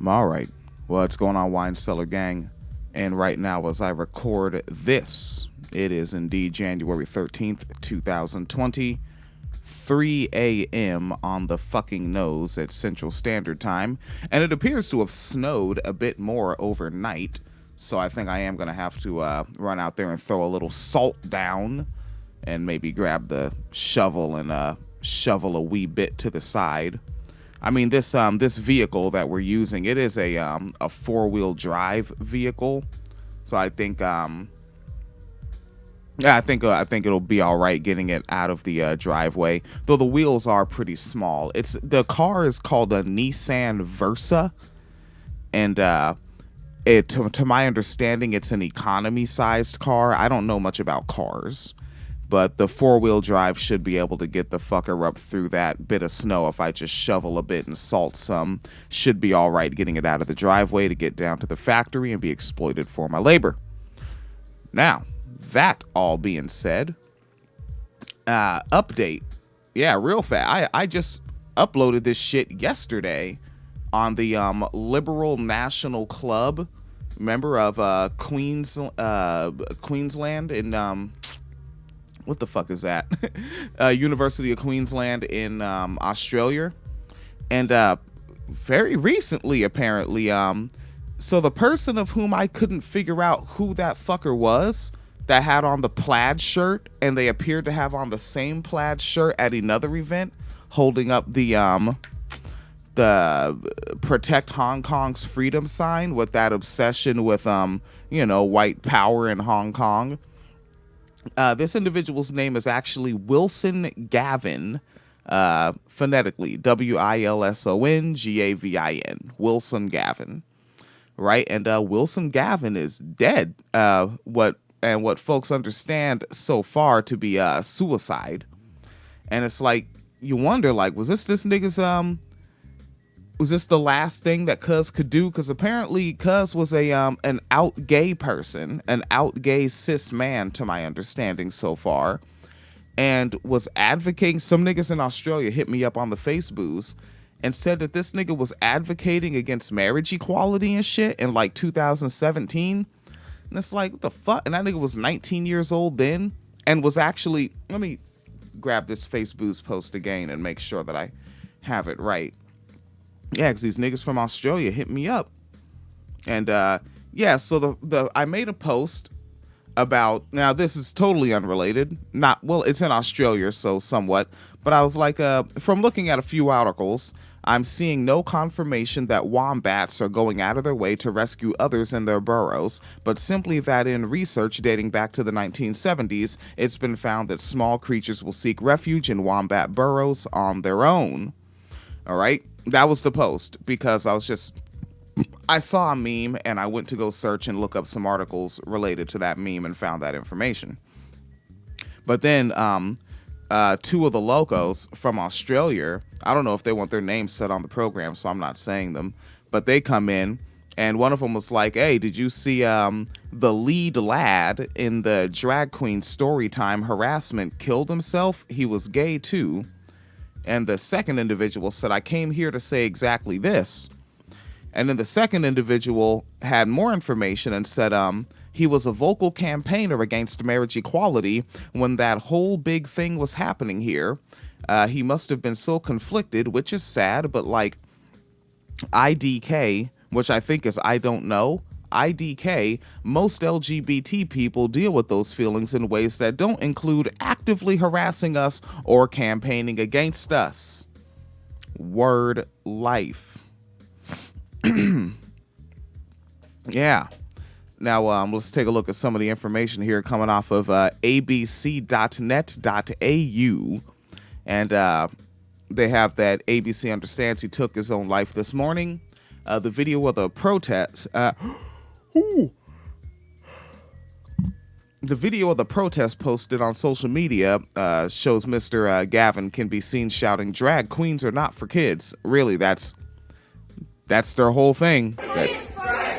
All right. What's going on, Wine Cellar Gang? And right now, as I record this, it is indeed January 13th, 2020, 3 a.m. on the fucking nose at Central Standard Time. And it appears to have snowed a bit more overnight. So I think I am going to have to run out there and throw a little salt down and maybe grab the shovel and shovel a wee bit to the side. I mean, this vehicle that we're using, it is a four-wheel drive vehicle, so I think I think it'll be all right getting it out of the driveway. Though the wheels are pretty small. The car is called a Nissan Versa, and to my understanding, it's an economy-sized car. I don't know much about cars. But the four-wheel drive should be able to get the fucker up through that bit of snow if I just shovel a bit and salt some. Should be all right getting it out of the driveway to get down to the factory and be exploited for my labor. Now, that all being said, update. Yeah, real fast. I just uploaded this shit yesterday on the Liberal National Club, member of Queensland in... what the fuck is that? University of Queensland in Australia. And very recently, apparently, so the person of whom I couldn't figure out who that fucker was that had on the plaid shirt, and they appeared to have on the same plaid shirt at another event, holding up the Protect Hong Kong's freedom sign with that obsession with, white power in Hong Kong. This individual's name is actually Wilson Gavin, phonetically, WILSON-GAVIN, Wilson Gavin, right? And Wilson Gavin is dead, what folks understand so far to be suicide. And it's like, you wonder, like, was this nigga's, was this the last thing that Cuz could do? Because apparently Cuz was an out gay person, an out gay cis man, to my understanding so far, and was advocating. Some niggas in Australia hit me up on the Facebooks and said that this nigga was advocating against marriage equality and shit in like 2017. And it's like, what the fuck? And that nigga was 19 years old then and was actually, let me grab this Facebook's post again and make sure that I have it right. Yeah, because these niggas from Australia hit me up. And, so I made a post about, now this is totally unrelated. It's in Australia, so somewhat. But I was like, from looking at a few articles, I'm seeing no confirmation that wombats are going out of their way to rescue others in their burrows, but simply that in research dating back to the 1970s, it's been found that small creatures will seek refuge in wombat burrows on their own. All right. That was the post because I saw a meme and I went to go search and look up some articles related to that meme and found that information. But then two of the locals from Australia, I don't know if they want their names said on the program, so I'm not saying them, but they come in and one of them was like, hey, did you see the lead lad in the Drag Queen Storytime harassment killed himself? He was gay too. And the second individual said, I came here to say exactly this. And then the second individual had more information and said he was a vocal campaigner against marriage equality when that whole big thing was happening here. He must have been so conflicted, which is sad, but like IDK, which I think is I don't know, IDK, most LGBT people deal with those feelings in ways that don't include actively harassing us or campaigning against us. Word life. Yeah. Now, let's take a look at some of the information here coming off of abc.net.au. And they have that ABC understands he took his own life this morning. The video of the protest... The video of the protest posted on social media shows Mr. Gavin can be seen shouting, "Drag queens are not for kids." Really, that's their whole thing. Drag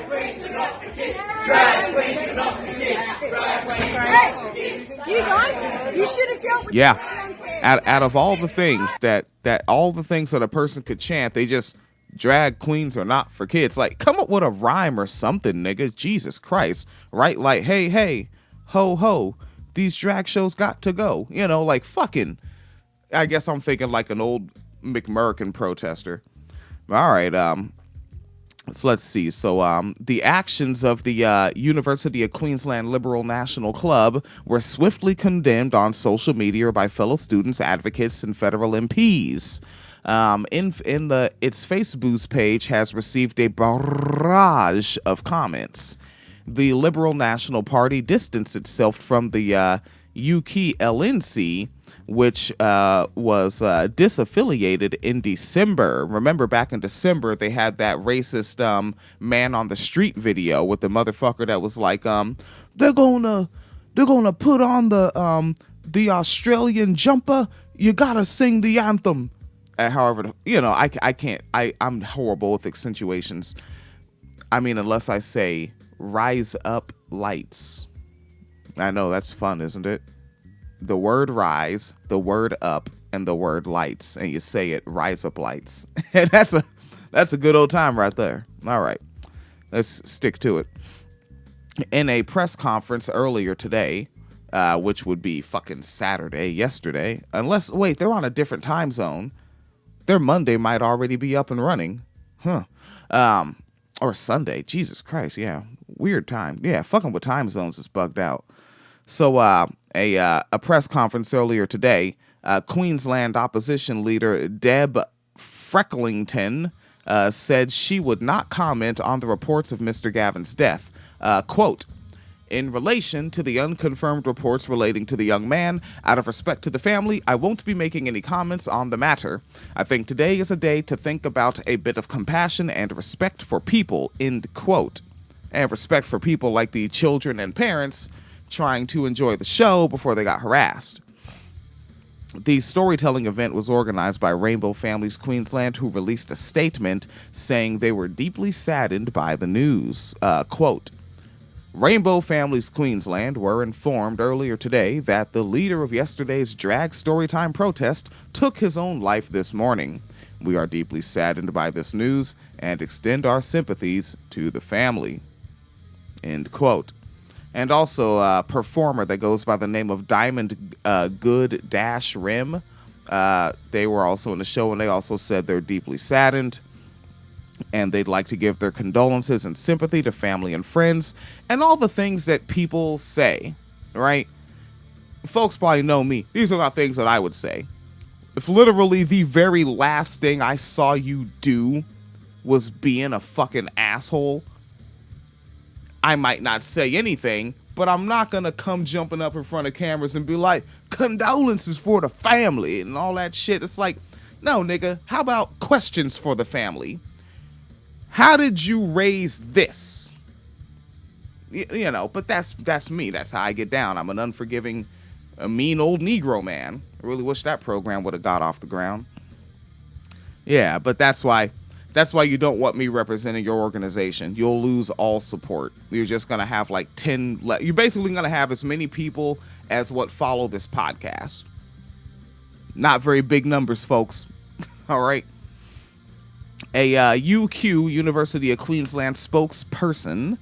queens are not for kids. Drag queens are not for kids. You guys, you should have dealt with. Yeah, out of all the things that a person could chant, they just Drag queens are not for kids. Like, come up with a rhyme or something, nigga. Jesus Christ. Right? Like, hey, hey, ho, ho. These drag shows got to go. You know, like fucking. I guess I'm thinking like an old McMurrican protester. All right. So let's see. So the actions of the University of Queensland Liberal National Club were swiftly condemned on social media by fellow students, advocates, and federal MPs. Its Facebook page has received a barrage of comments. The Liberal National Party distanced itself from the UKLNC, which was disaffiliated in December. Remember, back in December, they had that racist man on the street video with the motherfucker that was like, they're gonna put on the Australian jumper. You gotta sing the anthem. However, you know, I can't. I'm horrible with accentuations. I mean, unless I say rise up lights. I know that's fun, isn't it? The word rise, the word up, and the word lights, and you say it, rise up lights. And that's a good old time right there. All right, let's stick to it. In a press conference earlier today, which would be fucking Saturday, yesterday, unless, wait, they're on a different time zone. Their Monday might already be up and running. Huh. Or Sunday. Jesus Christ, yeah. Weird time. Yeah, fucking with time zones is bugged out. So a press conference earlier today, Queensland opposition leader Deb Frecklington said she would not comment on the reports of Mr. Gavin's death. Quote, in relation to the unconfirmed reports relating to the young man, out of respect to the family, I won't be making any comments on the matter. I think today is a day to think about a bit of compassion and respect for people, end quote. And respect for people like the children and parents trying to enjoy the show before they got harassed. The storytelling event was organized by Rainbow Families Queensland, who released a statement saying they were deeply saddened by the news. Quote, Rainbow Families Queensland were informed earlier today that the leader of yesterday's drag storytime protest took his own life this morning. We are deeply saddened by this news and extend our sympathies to the family. End quote. And also a performer that goes by the name of Diamond Good Dash Rim. They were also in the show, and they also said they're deeply saddened. And they'd like to give their condolences and sympathy to family and friends and all the things that people say, right? Folks probably know me. These are not things that I would say. If literally the very last thing I saw you do was being a fucking asshole, I might not say anything, but I'm not going to come jumping up in front of cameras and be like, condolences for the family and all that shit. It's like, no, nigga, how about questions for the family? How did you raise this? You know, but that's me. That's how I get down. I'm an unforgiving, a mean old Negro man. I really wish that program would have got off the ground. Yeah, but that's why you don't want me representing your organization. You'll lose all support. You're just going to have like 10. You're basically going to have as many people as what follow this podcast. Not very big numbers, folks. All right. A UQ, University of Queensland spokesperson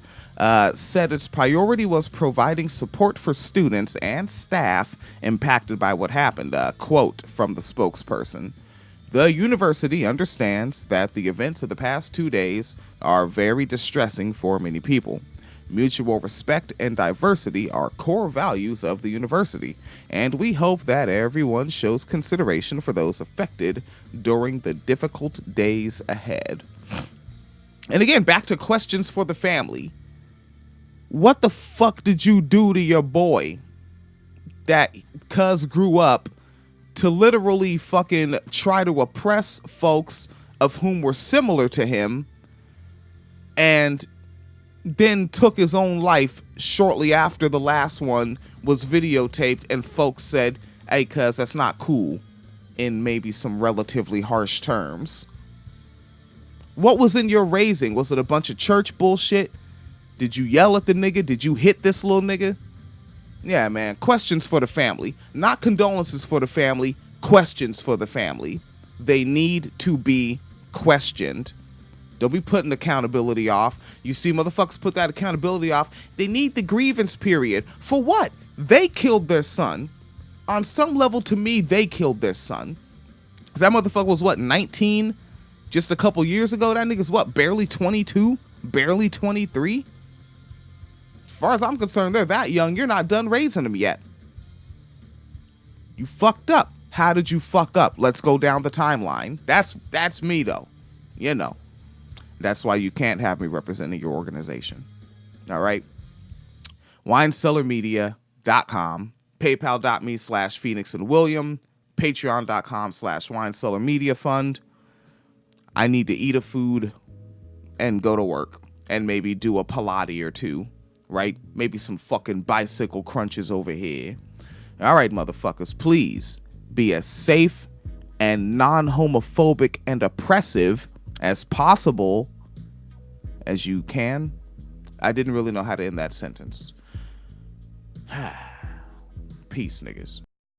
said its priority was providing support for students and staff impacted by what happened. Quote from the spokesperson. The university understands that the events of the past 2 days are very distressing for many people. Mutual respect and diversity are core values of the university, and we hope that everyone shows consideration for those affected during the difficult days ahead. And again, back to questions for the family. What the fuck did you do to your boy that cuz grew up to literally fucking try to oppress folks of whom were similar to him and then took his own life shortly after the last one was videotaped and folks said, hey, cuz that's not cool, in maybe some relatively harsh terms? What was in your raising? Was it a bunch of church bullshit? Did you yell at the nigga? Did you hit this little nigga? Yeah, man. Questions for the family. Not condolences for the family. Questions for the family. They need to be questioned. Don't be putting accountability off. You see motherfuckers put that accountability off. They need the grievance period. For what? They killed their son. On some level, to me, they killed their son. That motherfucker was, what, 19 just a couple years ago? That nigga's, what, barely 22? Barely 23? As far as I'm concerned, they're that young. You're not done raising them yet. You fucked up. How did you fuck up? Let's go down the timeline. That's me, though. You know. That's why you can't have me representing your organization. All right? WineCellarMedia.com, PayPal.me/Phoenix and William, Patreon.com/WineCellarMedia Fund. I need to eat a food and go to work and maybe do a Pilates or two, right? Maybe some fucking bicycle crunches over here. All right, motherfuckers, please be as safe and non-homophobic and oppressive as possible as you can. I didn't really know how to end that sentence. Peace, niggas.